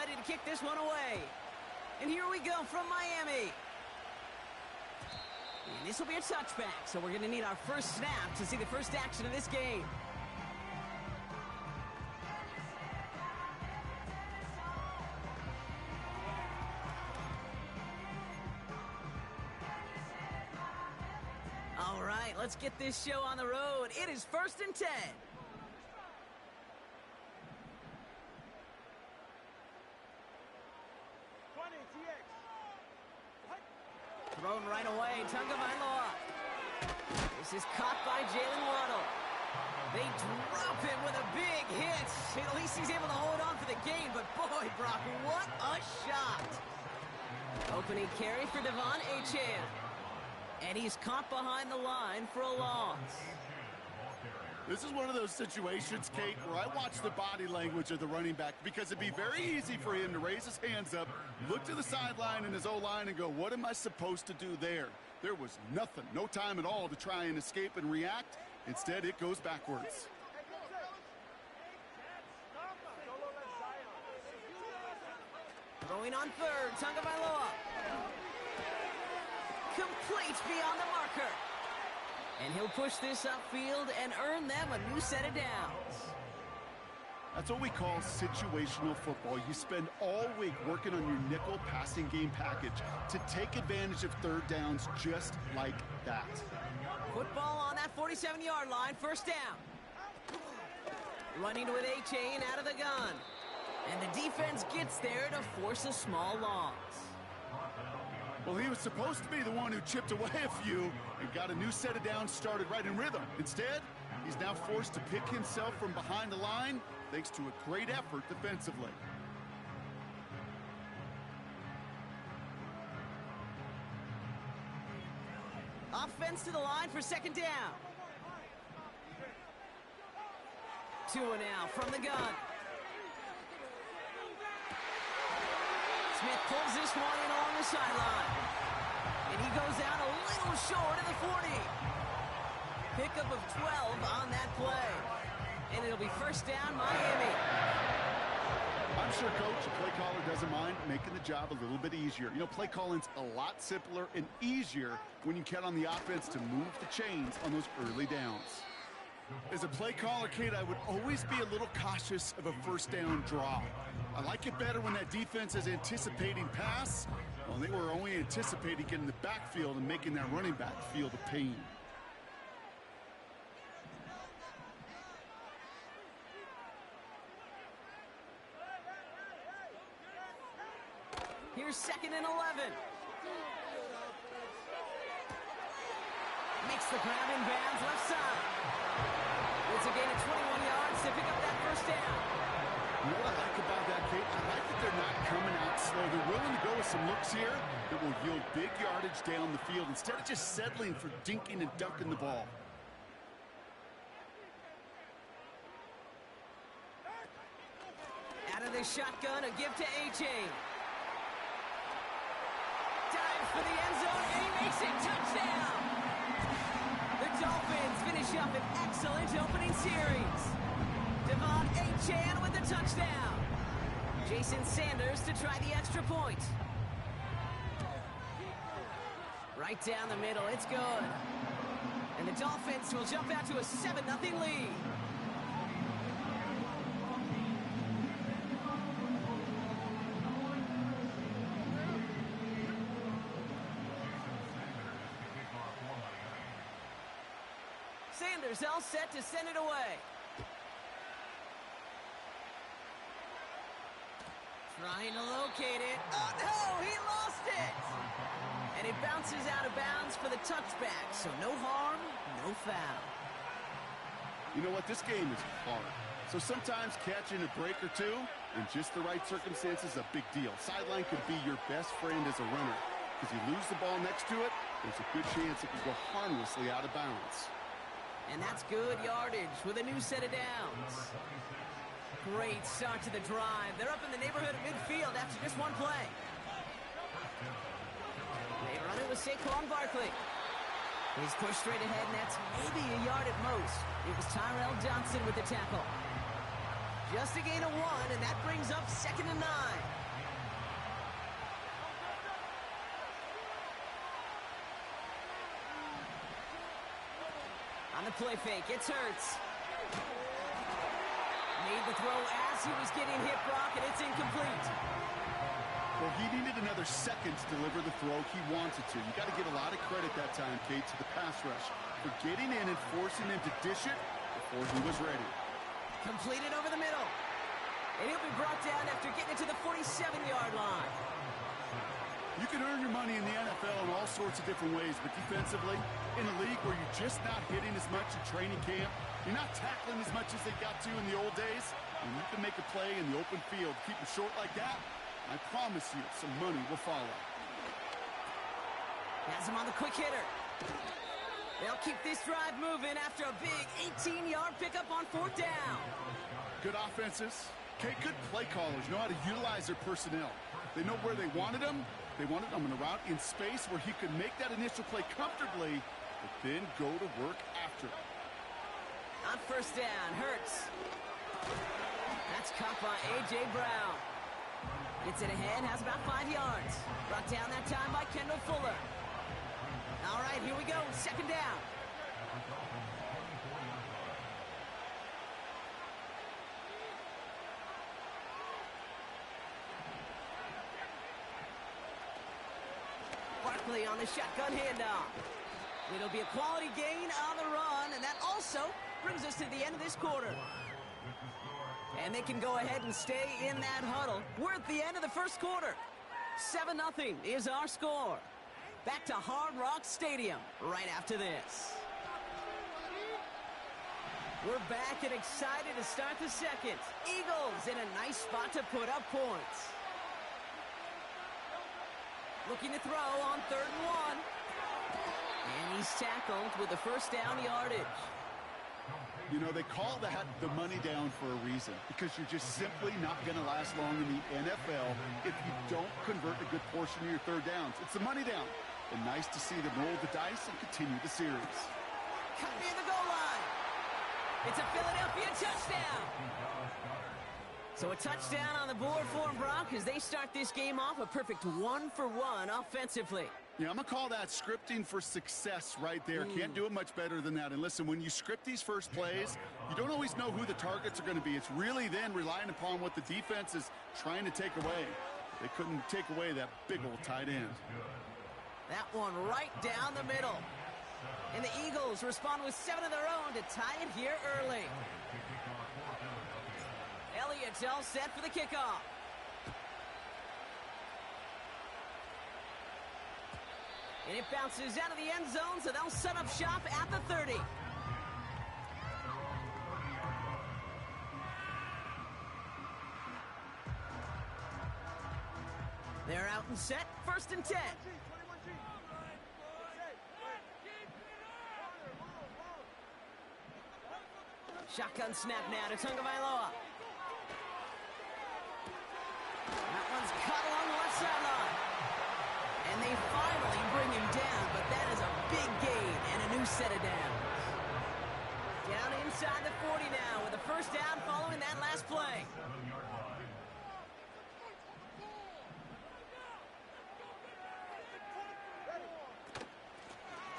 ready to kick this one away. And here we go from Miami. And this will be a touchback, so we're going to need our first snap to see the first action of this game. All right, let's get this show on the road. It is 1st and 10. Thrown right away, Tagovailoa. This is caught by Jalen Waddle. They drop him with a big hit. At least he's able to hold on for the game, but boy, Brock, what a shot. Opening carry for Devon Achane. And he's caught behind the line for a loss. This is one of those situations, Kate, where I watch the body language of the running back because it'd be very easy for him to raise his hands up, look to the sideline in his O-line and go, what am I supposed to do there? There was nothing, no time at all to try and escape and react. Instead, it goes backwards. Throwing on third, Tagovailoa. Complete beyond the marker. And he'll push this upfield and earn them a new set of downs. That's what we call situational football. You spend all week working on your nickel passing game package to take advantage of third downs just like that. Football on that 47-yard line, first down. Running with Achane out of the gun. And the defense gets there to force a small loss. Well, he was supposed to be the one who chipped away a few and got a new set of downs started right in rhythm. Instead, he's now forced to pick himself from behind the line thanks to a great effort defensively. Offense to the line for second down. 2 now from the gun. Smith pulls this one in along the sideline. And he goes down a little short of the 40. Pickup of 12 on that play. And it'll be first down, Miami. I'm sure, Coach, the play caller doesn't mind making the job a little bit easier. You know, play calling's a lot simpler and easier when you count on the offense to move the chains on those early downs. As a play caller, Kate, I would always be a little cautious of a first down draw. I like it better when that defense is anticipating pass. Well, they were only anticipating getting the backfield and making that running back feel the pain. Here's 2nd and 11. Makes the grab in bounds left side. It's a gain of 21 yards to pick up that first down. You know what I like about that, Kate? I like that they're not coming out slow. They're willing to go with some looks here that will yield big yardage down the field instead of just settling for dinking and dunking the ball. Out of the shotgun, a give to Achane. Dives for the end zone, and he makes it. Touchdown! The Dolphins finish up an excellent opening series. Devon Achane with the touchdown. Jason Sanders to try the extra point. Right down the middle, it's good. And the Dolphins will jump out to a 7-0 lead. Sanders all set to send it away. Trying to locate it. Oh, no! He lost it! And it bounces out of bounds for the touchback. So no harm, no foul. You know what? This game is hard. So sometimes catching a break or two in just the right circumstances is a big deal. Sideline could be your best friend as a runner. Because you lose the ball next to it, there's a good chance it could go harmlessly out of bounds. And that's good yardage with a new set of downs. Great start to the drive. They're up in the neighborhood of midfield after just one play. They run it with Saquon Barkley. He's pushed straight ahead, and that's maybe a yard at most. It was Tyrell Johnson with the tackle. Just a gain of 1, and that brings up 2nd and 9. the play fake. It's Hurts. Made the throw as he was getting hit, Brock, and it's incomplete. Well, he needed another second to deliver the throw he wanted to. You got to give a lot of credit that time, Kate, to the pass rush for getting in and forcing him to dish it before he was ready. Completed over the middle. And he'll be brought down after getting it to the 47-yard line. You can earn your money in the NFL in all sorts of different ways, but defensively, in a league where you're just not hitting as much in training camp, you're not tackling as much as they got to in the old days, and you can make a play in the open field, keep it short like that, I promise you some money will follow. Has him on the quick hitter. They'll keep this drive moving after a big 18-yard pickup on 4th down. Good offenses. Okay, good play callers know how to utilize their personnel. They know where they wanted them. They wanted him in a route in space where he could make that initial play comfortably, but then go to work after. On 1st down, Hurts. That's caught by A.J. Brown. Gets it ahead, has about 5 yards. Brought down that time by Kendall Fuller. All right, here we go, 2nd down. Barkley on the shotgun handoff. It'll be a quality gain on the run, and that also brings us to the end of this quarter. And they can go ahead and stay in that huddle. We're at the end of the 1st quarter. 7-0 is our score. Back to Hard Rock Stadium right after this. We're back and excited to start the 2nd. Eagles in a nice spot to put up points. Looking to throw on 3rd and 1. And he's tackled with the 1st down yardage. You know, they call that the money down for a reason, because you're just simply not going to last long in the NFL if you don't convert a good portion of your 3rd downs. It's the money down. And nice to see them roll the dice and continue the series. Cut near the goal line. It's a Philadelphia touchdown. So a touchdown on the board for them, Brock, as they start this game off a perfect 1-for-1 offensively. Yeah, I'm going to call that scripting for success right there. Can't do it much better than that. And listen, when you script these first plays, you don't always know who the targets are going to be. It's really then relying upon what the defense is trying to take away. They couldn't take away that big old tight end. That one right down the middle. And the Eagles respond with 7 of their own to tie it here early. Elliott's all set for the kickoff. And it bounces out of the end zone, so they'll set up shop at the 30. They're out and set, 1st and 10. Shotgun snap now to Tagovailoa. That one's caught along the left sideline. And they finally bring him down, but that is a big gain and a new set of downs. Down inside the 40 now with the 1st down following that last play.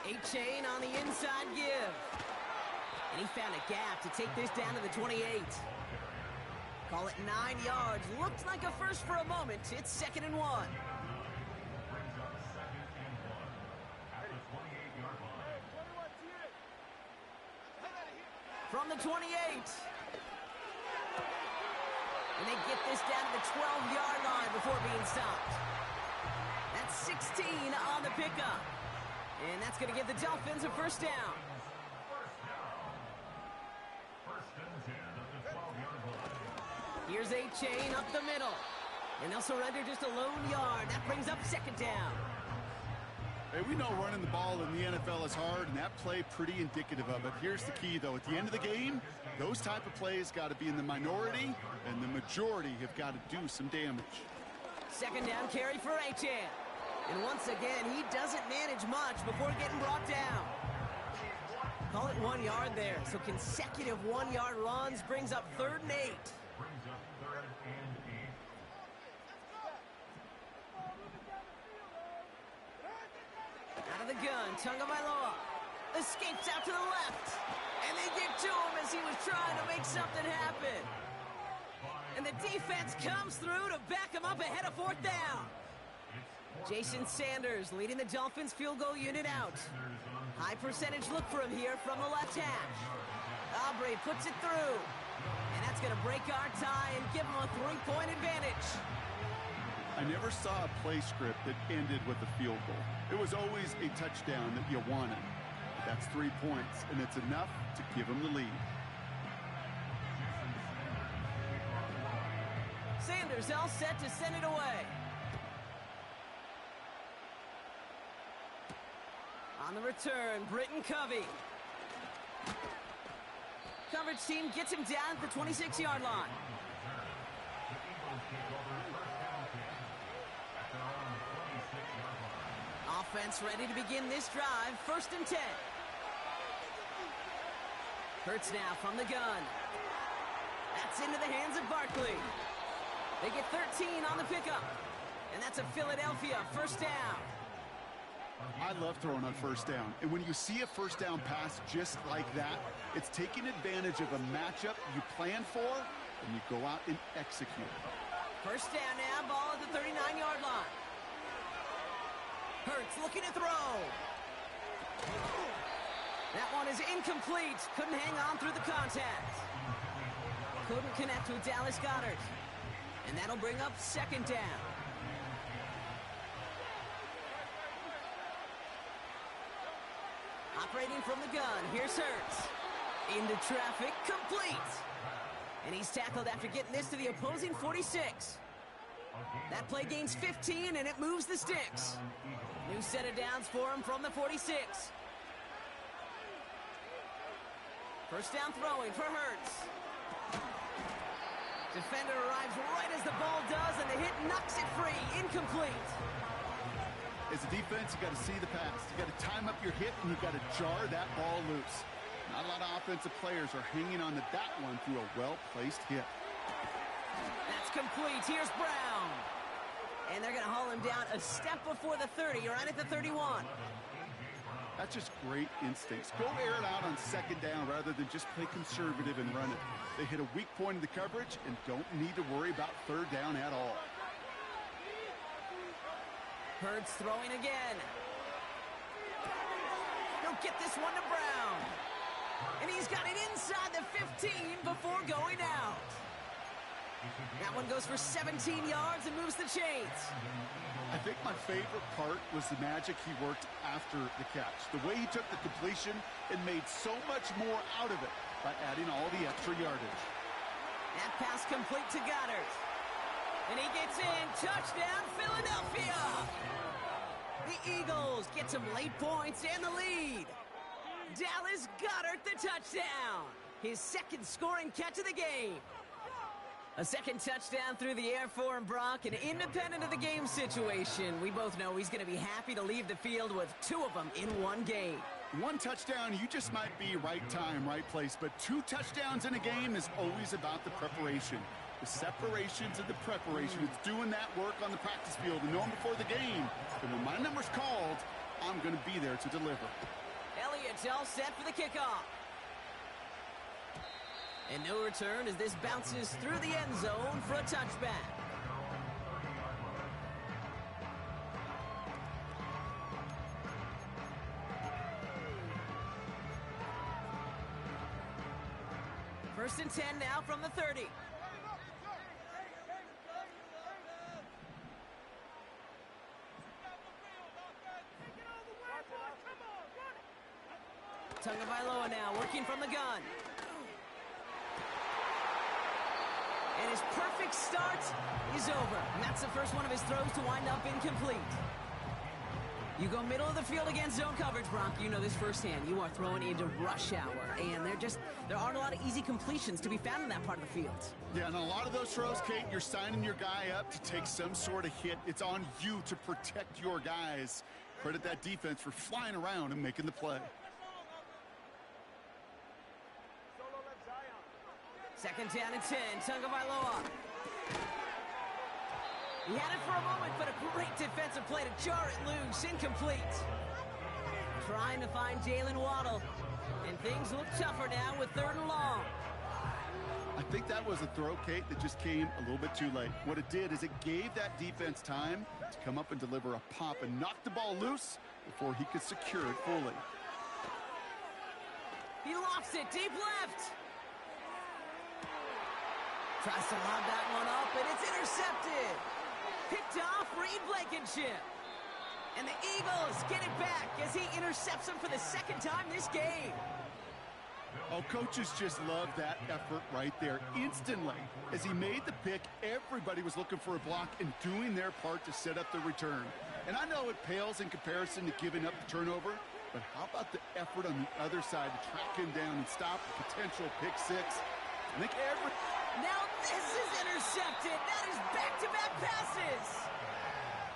A-Chain on the inside give. And he found a gap to take this down to the 28. Call it 9 yards. Looked like a first for a moment. It's 2nd and 1. From the 28. And they get this down to the 12-yard line before being stopped. That's 16 on the pickup. And that's going to give the Dolphins a 1st down. Here's A-Chain up the middle. And they'll surrender just a lone yard. That brings up 2nd down. Hey, we know running the ball in the NFL is hard, and that play pretty indicative of it. Here's the key, though. At the end of the game, those type of plays got to be in the minority, and the majority have got to do some damage. 2nd down carry for A-Chain. And once again, he doesn't manage much before getting brought down. Call it 1 yard there. So consecutive 1-yard runs brings up 3rd and 8. Out of the gun, Tagovailoa. Escapes out to the left. And they give to him as he was trying to make something happen. And the defense comes through to back him up ahead of fourth down. Jason Sanders leading the Dolphins field goal unit out. High percentage look for him here from the left hash. Aubrey puts it through. And that's going to break our tie and give him a 3-point advantage. I never saw a play script that ended with a field goal. It was always a touchdown that you wanted. That's 3 points, and it's enough to give him the lead. Sanders all set to send it away. On the return, Britton Covey. Coverage team gets him down at the 26-yard line. Offense ready to begin this drive. 1st and 10. Hurts now from the gun. That's into the hands of Barkley. They get 13 on the pickup. And that's a Philadelphia 1st down. I love throwing on 1st down. And when you see a 1st down pass just like that, it's taking advantage of a matchup you plan for, and you go out and execute. 1st down now, ball at the 39-yard line. Hurts looking to throw. That one is incomplete. Couldn't hang on through the contact. Couldn't connect with Dallas Goedert. And that'll bring up 2nd down. Operating from the gun, here's Hurts. Into traffic, complete. And he's tackled after getting this to the opposing 46. That play gains 15, and it moves the sticks. New set of downs for him from the 46. 1st down throwing for Hurts. Defender arrives right as the ball does, and the hit knocks it free. Incomplete. As a defense, you got to see the pass. You got to time up your hit, and you got to jar that ball loose. Not a lot of offensive players are hanging on to that one through a well-placed hit. That's complete. Here's Brown. And they're going to haul him down a step before the 30, right at the 31. That's just great instincts. Go air it out on 2nd down rather than just play conservative and run it. They hit a weak point in the coverage and don't need to worry about 3rd down at all. Hurts throwing again. He'll get this one to Brown. And he's got it inside the 15 before going out. That one goes for 17 yards and moves the chains. I think my favorite part was the magic he worked after the catch. The way he took the completion and made so much more out of it by adding all the extra yardage. That pass complete to Goedert. And he gets in. Touchdown, Philadelphia! The Eagles get some late points and the lead. Dallas Goedert the touchdown. His 2nd scoring catch of the game. A 2nd touchdown through the air for him, Brock, and independent of the game situation, we both know he's going to be happy to leave the field with 2 of them in one game. 1 touchdown, you just might be right time, right place, but 2 touchdowns in a game is always about the preparation. The separations and the preparation. It's doing that work on the practice field and knowing before the game that when my number's called, I'm going to be there to deliver. Elliott's all set for the kickoff. And no return as this bounces through the end zone for a touchback. First and 10 now from the 30. Tagovailoa now working from the gun. And his perfect start is over. And that's the first one of his throws to wind up incomplete. You go middle of the field against zone coverage, Brock. You know this firsthand. You are throwing into rush hour. And there aren't a lot of easy completions to be found in that part of the field. Yeah, and a lot of those throws, Kate, you're signing your guy up to take some sort of hit. It's on you to protect your guys. Credit that defense for flying around and making the play. 2nd down and 10. Tagovailoa. He had it for a moment, but a great defensive play to jar it loose. Incomplete. trying to find Jalen Waddle. And things look tougher now with 3rd and long. I think that was a throw, Kate, that just came a little bit too late. What it did is it gave that defense time to come up and deliver a pop and knock the ball loose before he could secure it fully. He lofts it deep left. Tries to lob that one up, and it's intercepted. Picked off Reed Blankenship. And the Eagles get it back as he intercepts him for the 2nd time this game. Oh, coaches just love that effort right there. Instantly, as he made the pick, everybody was looking for a block and doing their part to set up the return. And I know it pales in comparison to giving up the turnover, but how about the effort on the other side to track him down and stop a potential pick 6? I think Now this is intercepted. That is back-to-back passes.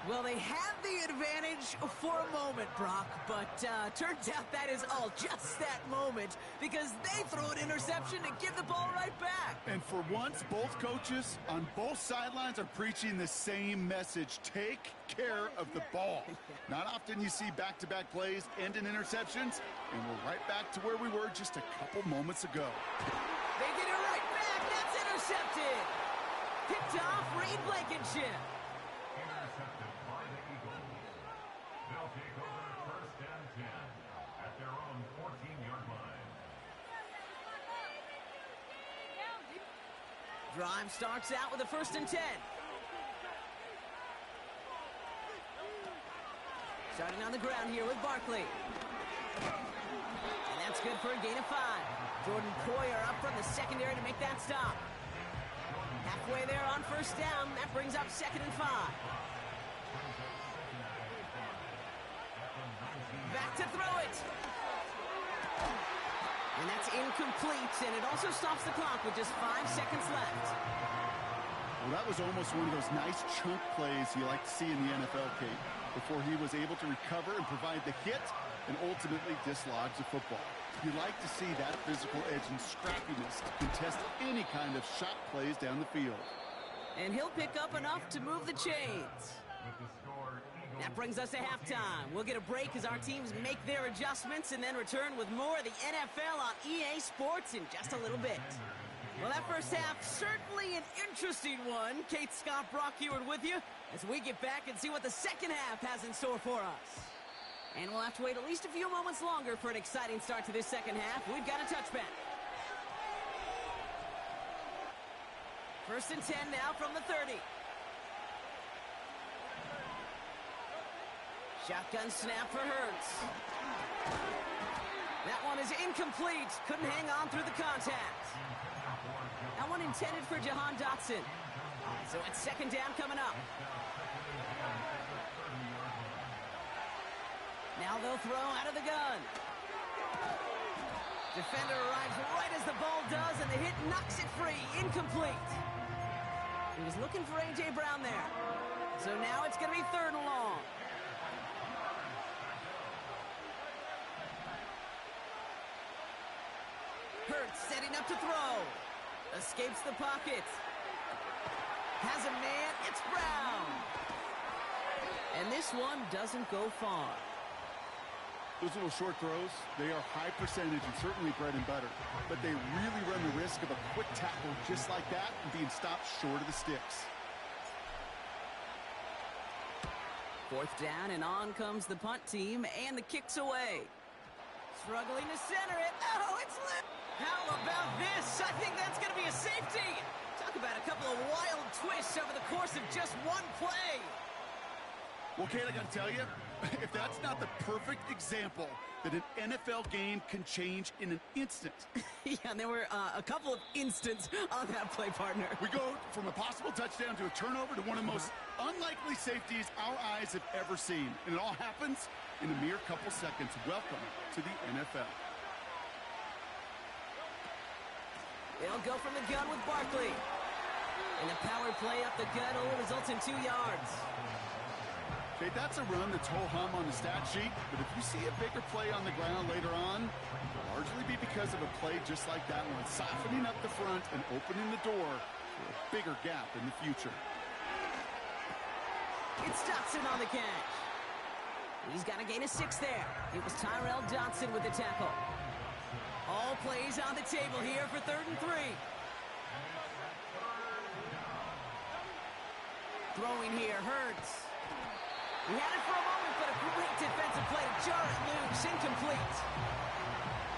Well, they had the advantage for a moment, Brock, but turns out that is all just that moment because they throw an interception to give the ball right back. And for once, both coaches on both sidelines are preaching the same message. Take care of the ball. Not often you see back-to-back plays end in interceptions, and we're right back to where we were just a couple moments ago. They get it right back. That's intercepted. Picked off Reed Blankenship. Intercepted by the Eagles. They'll take over 1st and 10 at their own 14-yard line. Drive starts out with a 1st and 10. Starting on the ground here with Barkley. And that's good for a gain of 5. Jordan Poyer up from the secondary to make that stop. Halfway there on 1st down. That brings up 2nd and 5. Back to throw it. And that's incomplete, and it also stops the clock with just 5 seconds left. Well, that was almost one of those nice chunk plays you like to see in the NFL, Kate, before he was able to recover and provide the hit and ultimately dislodge the football. You like to see that physical edge and scrappiness to contest any kind of shot plays down the field. And he'll pick up enough to move the chains. That brings us to halftime. We'll get a break as our teams make their adjustments and then return with more of the NFL on EA Sports in just a little bit. Well, that first half, certainly an interesting one. Kate, Scott, Brock Heward with you as we get back and see what the second half has in store for us. And we'll have to wait at least a few moments longer for an exciting start to this second half. We've got a touchback. 1st and 10 now from the 30. Shotgun snap for Hurts. That one is incomplete. Couldn't hang on through the contact. That one intended for Jahan Dotson. So it's 2nd down coming up. Now they'll throw out of the gun. Defender arrives right as the ball does, and the hit knocks it free. Incomplete. He was looking for A.J. Brown there. So now it's going to be 3rd and long. Hurts setting up to throw. Escapes the pocket. Has a man. It's Brown. And this one doesn't go far. Those little short throws, they are high percentage and certainly bread and butter. But they really run the risk of a quick tackle just like that and being stopped short of the sticks. 4th down, and on comes the punt team, and the kick's away. Struggling to center it. Oh, it's lit. How about this? I think that's going to be a safety. Talk about a couple of wild twists over the course of just one play. Well, Kate, I got to tell you, if that's not the perfect example that an NFL game can change in an instant. Yeah, there were a couple of instants on that play, partner. We go from a possible touchdown to a turnover to one of the most unlikely safeties our eyes have ever seen. And it all happens in a mere couple seconds. Welcome to the NFL. They'll go from the gun with Barkley. And the power play up the gut only results in 2 yards. Okay, that's a run that's ho-hum on the stat sheet, but if you see a bigger play on the ground later on, it'll largely be because of a play just like that one, softening up the front and opening the door for a bigger gap in the future. It's Dotson on the catch. He's got a gain of 6 there. It was Tyrell Dotson with the tackle. All plays on the table here for 3rd and 3. Throwing here hurts. He had it for a moment, but a great defensive play to jar it loose. Incomplete.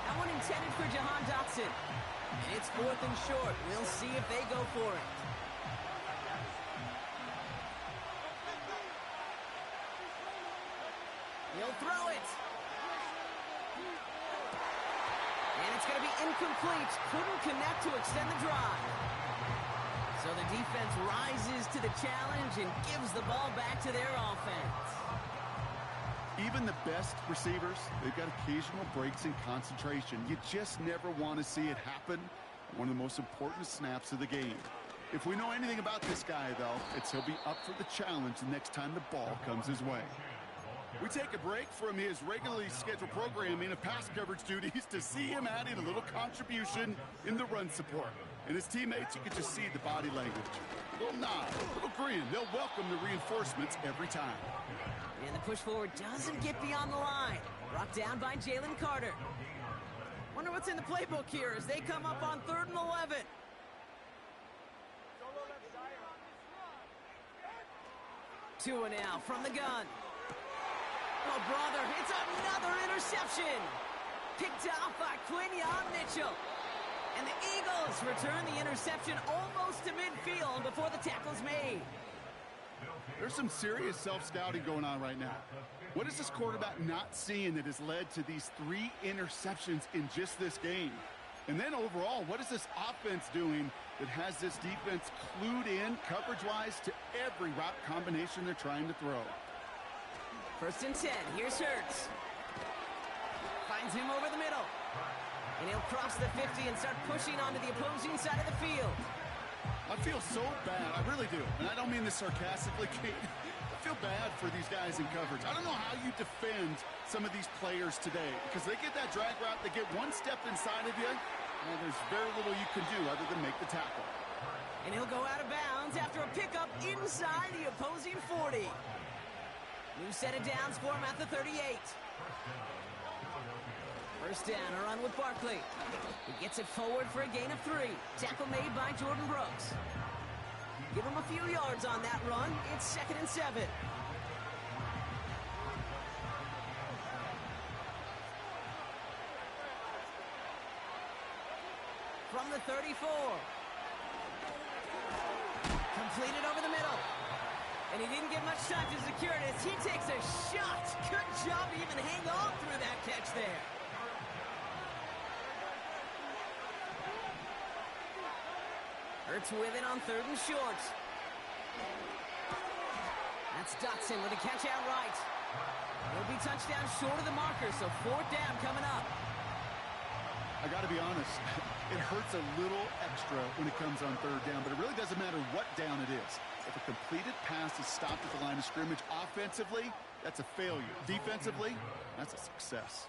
That one intended for Jahan Dotson. And it's 4th and short. We'll see if they go for it. He'll throw it. And it's going to be incomplete. Couldn't connect to extend the drive. So the defense rises to the challenge and gives the ball back to their offense. Even the best receivers, they've got occasional breaks in concentration. You just never want to see it happen. One of the most important snaps of the game. If we know anything about this guy, though, it's he'll be up for the challenge the next time the ball comes his way. We take a break from his regularly scheduled programming of pass coverage duties to see him adding a little contribution in the run support. And his teammates, you can just see the body language. A little nod, a little grin. They'll welcome the reinforcements every time. And the push forward doesn't get beyond the line. Brought down by Jalen Carter. Wonder what's in the playbook here as they come up on 3rd and 11. Tua now from the gun. Oh, brother, it's another interception. Picked off by Quinion Mitchell. And the Eagles return the interception almost to midfield before the tackle's made. There's some serious self-scouting going on right now. What is this quarterback not seeing that has led to these 3 interceptions in just this game? And then overall, what is this offense doing that has this defense clued in coverage-wise to every route combination they're trying to throw? 1st and 10. Here's Hurts. Finds him over the middle. And he'll cross the 50 and start pushing onto the opposing side of the field. I feel so bad. I really do. And I don't mean this sarcastically, Kate. I feel bad for these guys in coverage. I don't know how you defend some of these players today because they get that drag route, they get one step inside of you, and there's very little you can do other than make the tackle. And he'll go out of bounds after a pickup inside the opposing 40. New set of downs for him at the 38. 1st down, a run with Barkley. He gets it forward for a gain of 3. Tackle made by Jordan Brooks. Give him a few yards on that run. It's 2nd and 7. From the 34. Completed over the middle. And he didn't get much time to secure it as he takes a shot. Good job to even hang on through that catch there. Hurts with it on 3rd and short. That's Dotson with a catch out right. He'll be touchdown short of the marker, so 4th down coming up. I got to be honest, it hurts a little extra when it comes on 3rd down, but it really doesn't matter what down it is. If a completed pass is stopped at the line of scrimmage offensively, that's a failure. Defensively, that's a success.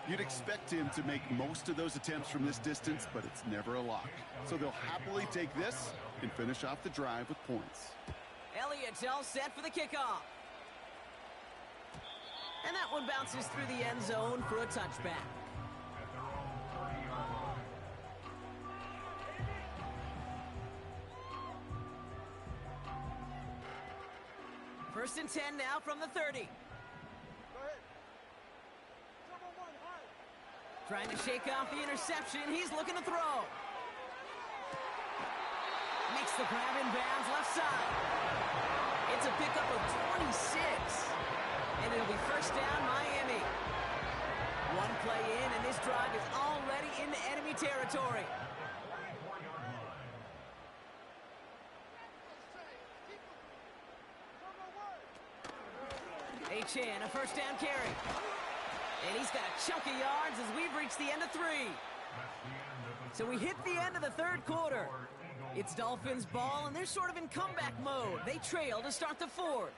You'd expect him to make most of those attempts from this distance, but it's never a lock. So they'll happily take this and finish off the drive with points. Elliott's all set for the kickoff. And that one bounces through the end zone for a touchback. First and 10 now from the 30. Trying to shake off the interception. He's looking to throw. Makes the grab in bounds left side. It's a pickup of 26. And it'll be 1st down Miami. One play in, and this drive is already into enemy territory. Achane, a 1st down carry. And he's got a chunk of yards as we've reached the end of 3. So we hit the end of the 3rd quarter. It's Dolphins ball, and they're sort of in comeback mode. They trail to start the 4th.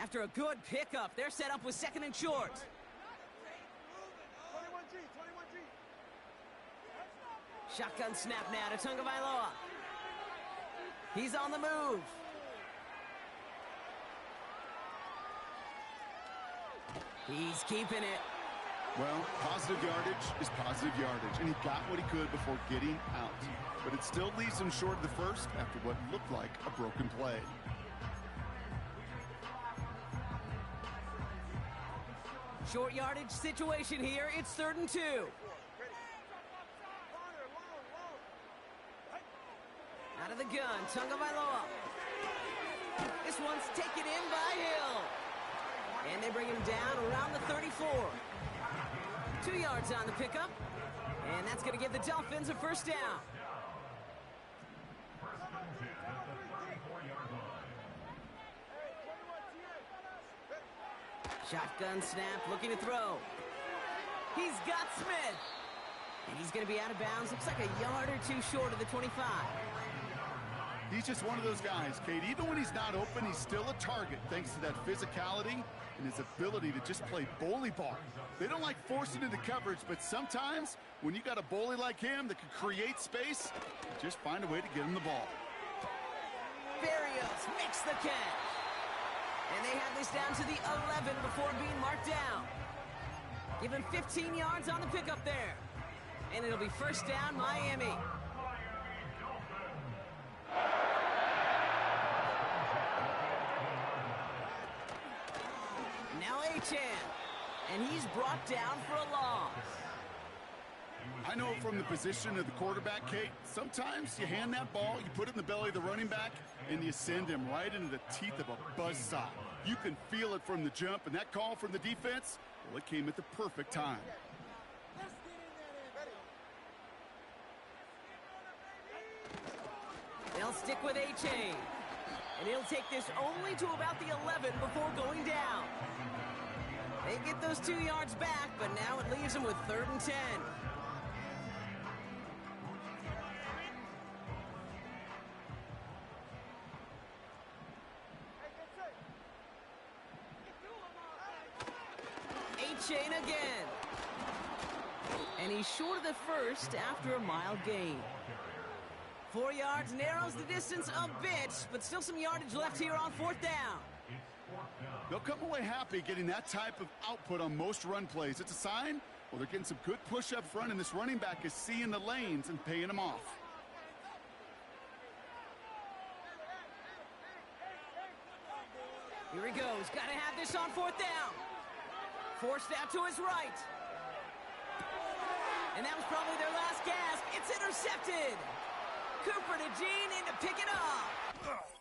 After a good pickup, they're set up with 2nd and short. 21G, 21G. Shotgun snap now to Tagovailoa. He's on the move. He's keeping it. Well, positive yardage is positive yardage, and he got what he could before getting out. But it still leaves him short of the first after what looked like a broken play. Short yardage situation here. It's 3rd and 2. Out of the gun, Tagovailoa. This one's taken in by Hill. And they bring him down around the 34. 2 yards on the pickup. And that's going to give the Dolphins a first down. First and 10 at the 34-yard line. Shotgun snap, looking to throw. He's got Smith. And he's going to be out of bounds. Looks like a yard or 2 short of the 25. He's just one of those guys, Kate. Even when he's not open, he's still a target thanks to that physicality and his ability to just play bully ball. They don't like forcing into coverage, but sometimes when you got a bully like him that can create space, you just find a way to get him the ball. Barrios makes the catch. And they have this down to the 11 before being marked down. Give him 15 yards on the pickup there. And it'll be first down, Miami. Now Achane. And he's brought down for a loss. I know from the position of the quarterback, Kate, sometimes you hand that ball, you put it in the belly of the running back, and you send him right into the teeth of a buzzsaw. You can feel it from the jump, and that call from the defense, well, it came at the perfect time. They'll stick with Achane. And he'll take this only to about the 11 before going down. They get those 2 yards back, but now it leaves them with 3rd and 10. Achane again. And he's short of the first after a mild gain. 4 yards narrows the distance a bit, but still some yardage left here on 4th down. They'll come away happy getting that type of output on most run plays. It's a sign, well, they're getting some good push up front, and this running back is seeing the lanes and paying them off. Here he goes. Got to have this on 4th down. Forced out to his right. And that was probably their last gasp. It's intercepted. Cooper to Jean in to pick it up.